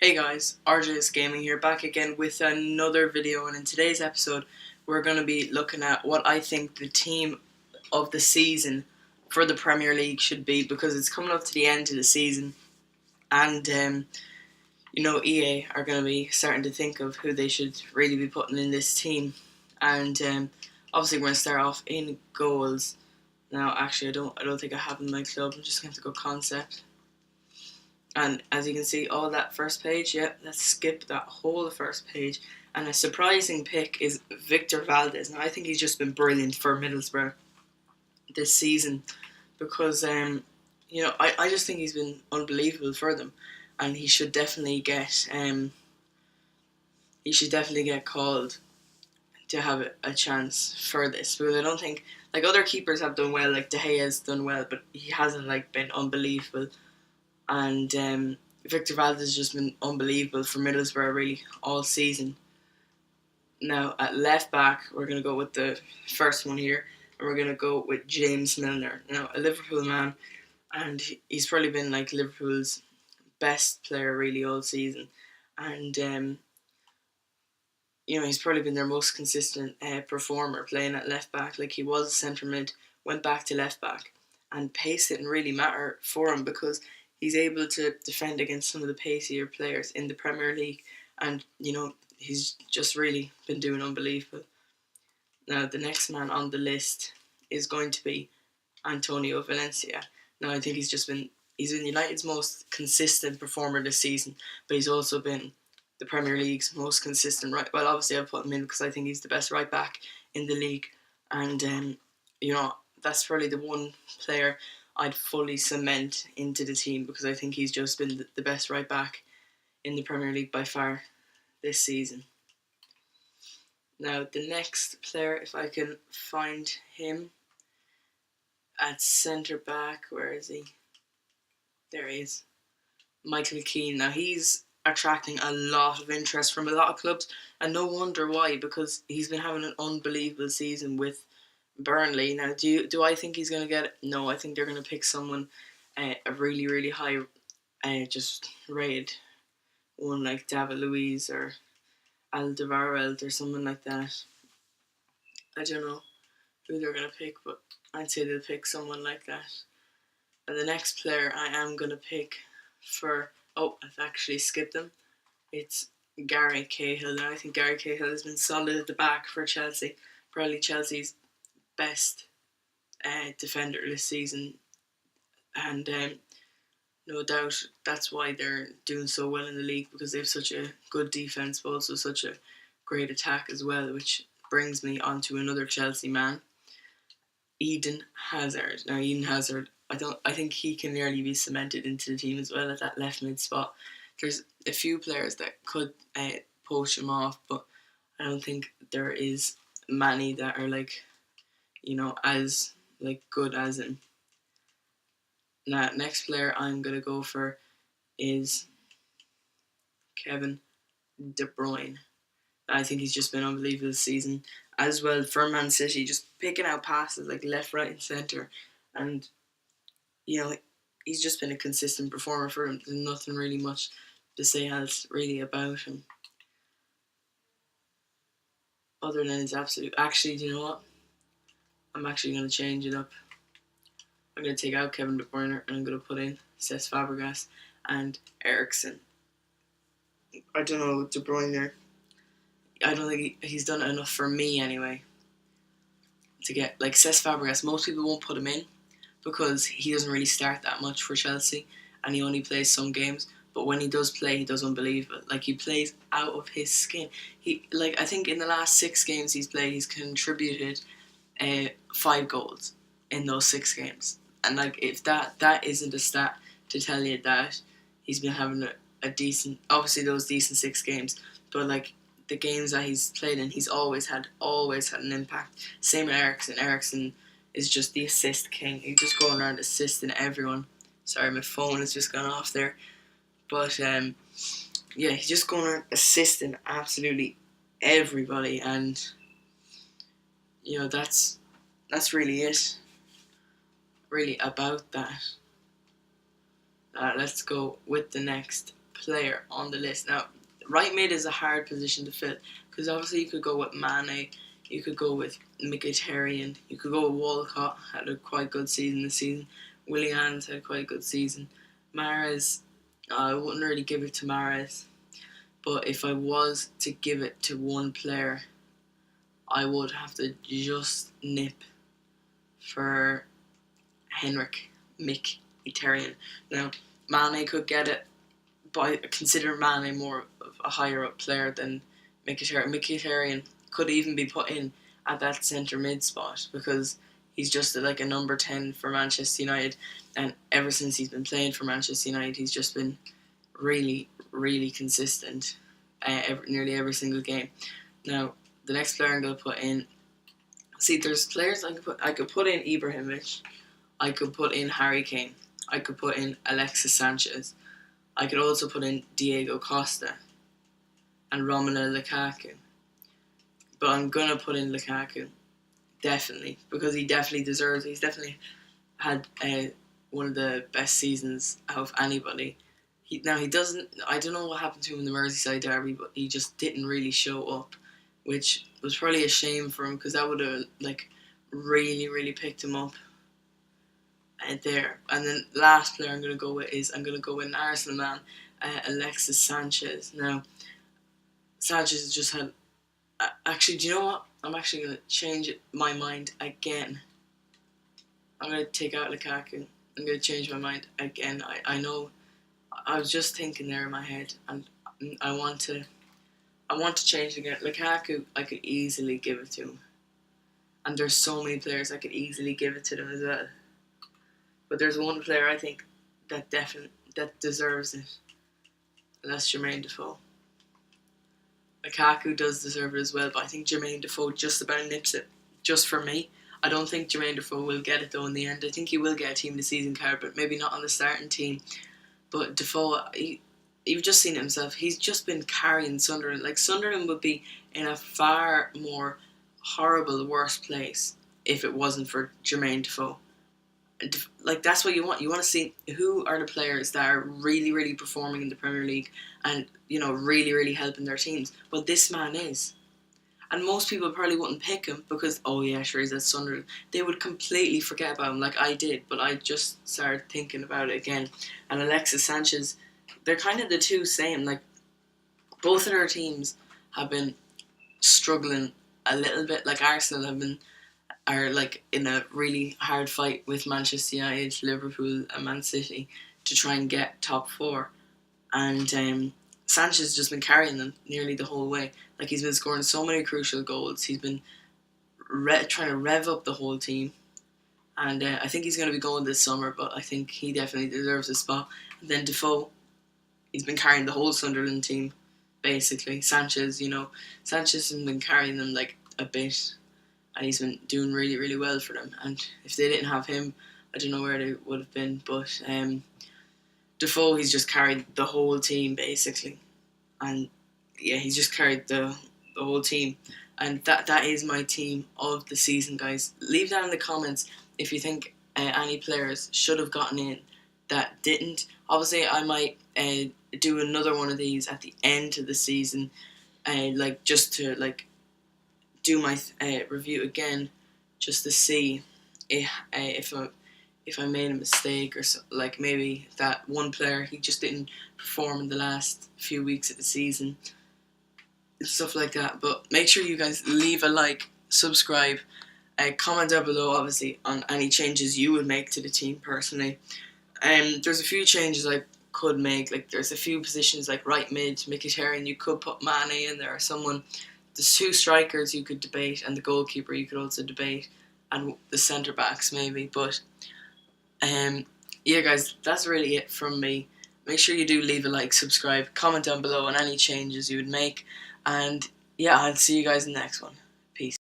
Hey guys, RJ's Gaming here, back again with another video, and in today's episode we're going to be looking at what I think the team of the season for the Premier League should be, because it's coming up to the end of the season and EA are going to be starting to think of who they should really be putting in this team. And obviously we're going to start off in goals. Now actually I don't think I have in my club, I'm just going to go concept. And as you can see, all that first page, let's skip that whole first page. And a surprising pick is Victor Valdez. Now, I think he's just been brilliant for Middlesbrough this season because, I just think he's been unbelievable for them. And he should definitely get called to have a chance for this, because I don't think, like, other keepers have done well, like De Gea's done well, but he hasn't been unbelievable. And Victor Valdez has just been unbelievable for Middlesbrough really all season. Now at left back we're going to go with the first one here, and we're going to go with James Milner. Now, a Liverpool man, and he's probably been like Liverpool's best player really all season, and he's probably been their most consistent performer playing at left back. Like, he was centre mid, went back to left back, and pace didn't really matter for him because he's able to defend against some of the pacier players in the Premier League, and he's just really been doing unbelievable. Now the next man on the list is going to be Antonio Valencia. Now I think he's been United's most consistent performer this season, but he's also been the Premier League's most consistent right. Well, obviously I'll put him in because I think he's the best right back in the league, and that's probably the one player I'd fully cement into the team, because I think he's just been the best right back in the Premier League by far this season. Now the next player, if I can find him at centre back, where is he? There he is, Michael Keane. Now he's attracting a lot of interest from a lot of clubs, and no wonder why, because he's been having an unbelievable season with Burnley. Now, do I think he's going to get it? No, I think they're going to pick someone a really, really high just rated one, like David Luiz or Alderweireld or someone like that. I don't know who they're going to pick, but I'd say they'll pick someone like that. And the next player I am going to pick I've actually skipped him. It's Gary Cahill. Now I think Gary Cahill has been solid at the back for Chelsea. Probably Chelsea's best defender this season, and no doubt that's why they're doing so well in the league, because they have such a good defence but also such a great attack as well, which brings me on to another Chelsea man, Eden Hazard. Now Eden Hazard, I think he can nearly be cemented into the team as well at that left mid spot. There's a few players that could poach him off, but I don't think there is many that are as good as him. Now, next player I'm gonna go for is Kevin De Bruyne. I think he's just been unbelievable this season as well for Man City, just picking out passes like left, right, and centre, and he's just been a consistent performer for him. There's nothing really much to say else really about him, other than his absolute. Actually, do you know what? I'm actually going to change it up. I'm going to take out Kevin De Bruyne and I'm going to put in Cesc Fabregas and Eriksen. I don't know, De Bruyne, I don't think he's done enough for me anyway to get, like, Cesc Fabregas. Most people won't put him in because he doesn't really start that much for Chelsea and he only plays some games. But when he does play, he does unbelievable. Like, he plays out of his skin. I think in the last 6 games he's played, he's contributed 5 goals in those 6 games, and if that isn't a stat to tell you that he's been having a decent, obviously those decent 6 games, but the games that he's played in, he's always had an impact. Same with Eriksen. Eriksen is just the assist king. He's just going around assisting everyone. Sorry, my phone has just gone off there, but he's just going around assisting absolutely everybody, and that's really it, really about that. Let's go with the next player on the list. Now, right mid is a hard position to fill because obviously you could go with Mane, you could go with Mkhitaryan, you could go with Walcott, had a quite good season this season. Willian's had quite a good season. Mahrez, I wouldn't really give it to Mahrez, but if I was to give it to one player, I would have to just nip for Henrik Mkhitaryan. Now, Mane could get it, but I consider Mane more of a higher up player than Mkhitaryan. Mkhitaryan could even be put in at that centre mid spot because he's just like a number 10 for Manchester United, and ever since he's been playing for Manchester United, he's just been really, really consistent nearly every single game. Now, the next player I'm going to put in, see, there's players I could put in Ibrahimovic, I could put in Harry Kane, I could put in Alexis Sanchez, I could also put in Diego Costa and Romelu Lukaku. But I'm going to put in Lukaku, definitely, because he definitely deserves it. He's definitely had one of the best seasons out of anybody. He doesn't, I don't know what happened to him in the Merseyside derby, but he just didn't really show up, which was probably a shame for him because that would have really, really picked him up there. And then last player I'm going to go with an Arsenal man, Alexis Sanchez. Now, Sanchez has just had, actually, do you know what? I'm actually going to change my mind again. I'm going to take out Lukaku. I'm going to change my mind again. I know, I was just thinking there in my head, and I want to change it again. Lukaku, I could easily give it to him. And there's so many players I could easily give it to them as well. But there's one player I think that deserves it, and that's Jermaine Defoe. Lukaku does deserve it as well, but I think Jermaine Defoe just about nips it, just for me. I don't think Jermaine Defoe will get it though in the end. I think he will get a team of the season card, but maybe not on the starting team. But Defoe, you've just seen it himself. He's just been carrying Sunderland. Like, Sunderland would be in a far more horrible, worse place if it wasn't for Jermaine Defoe. Like, that's what you want. You want to see who are the players that are really, really performing in the Premier League and, really, really helping their teams. Well, this man is. And most people probably wouldn't pick him because, oh yeah, sure, he's at Sunderland. They would completely forget about him like I did, but I just started thinking about it again. And Alexis Sanchez, they're kind of the two same. Like, both of their teams have been struggling a little bit. Like, Arsenal are like in a really hard fight with Manchester United, Liverpool and Man City to try and get top four. And Sanchez has just been carrying them nearly the whole way. Like, he's been scoring so many crucial goals. He's been trying to rev up the whole team. And I think he's going to be going this summer, but I think he definitely deserves a spot. And then Defoe, he's been carrying the whole Sunderland team, basically. Sanchez has been carrying them like a bit. And he's been doing really, really well for them. And if they didn't have him, I don't know where they would have been. But Defoe, he's just carried the whole team, basically. And yeah, he's just carried the whole team. And that is my team of the season, guys. Leave down in the comments if you think any players should have gotten in that didn't. Obviously, I might do another one of these at the end of the season, just to do my review again, just to see if I made a mistake or so, like maybe that one player, he just didn't perform in the last few weeks of the season and stuff like that. But make sure you guys leave a like, subscribe, comment down below obviously on any changes you would make to the team personally. There's a few changes I could make. Like, there's a few positions like right mid, Mkhitaryan, you could put Mane in there or someone. There's two strikers you could debate, and the goalkeeper you could also debate, and the centre backs maybe. But yeah, guys, that's really it from me. Make sure you do leave a like, subscribe, comment down below on any changes you would make, and yeah, I'll see you guys in the next one. Peace.